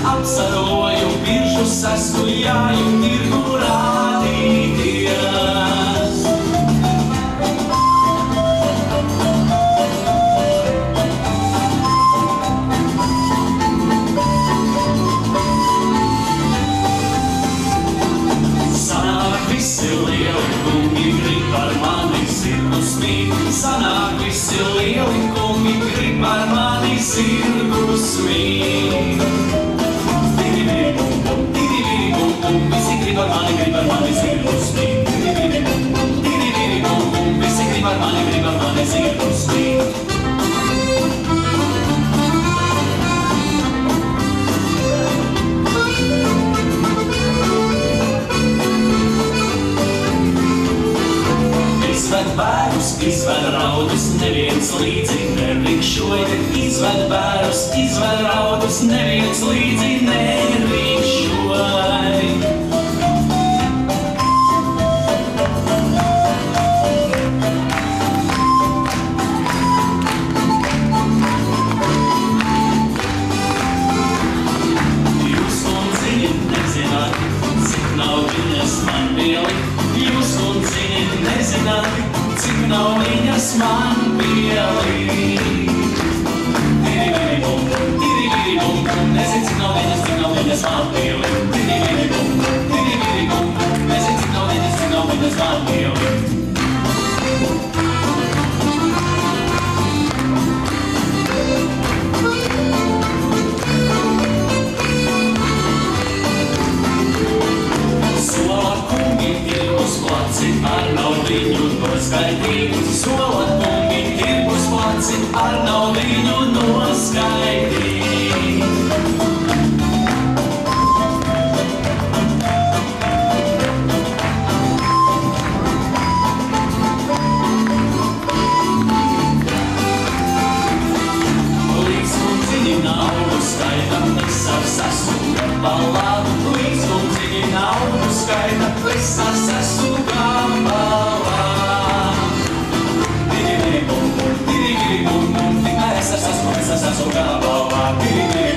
apsaroju biržus, esmu jāju tirgu rādīties. Sanāk visi lieli kungi grib ar mani zirgu smīt, sanāk visi lieli kungi grib ar mani zirgu smīt. Visi grib ar mani zirgu smīt. Visi grib ar mani zirgu smīt. Izved bērus, izved raudus, neviens līdzi nerikšoja. Izved bērus, izved raudus, neviens līdzi nerikšoja. Jūs, kundziņi, nezināt, cik naudiņas man pielikt. Jūs, kundziņi, nezināt, cik naudiņas man pielikt. Tiri-viri-bum, nezin, cik naudiņas man pielikt. Tiri-viri-bum, nezin, cik naudiņas man pielikt. Sola kungi tirgus placi ar naudiņu noskaidīt. Sola kungi tirgus placi ar naudiņu noskaidīt. Līdz kundziņi naudu skaita, es ar sasu gabalā. Līdz kundziņi naudu skaita, es ar sasu gabalā. Tiri-viri-bum, tikai es ar sasu gabalā. Tiri-viri-bum.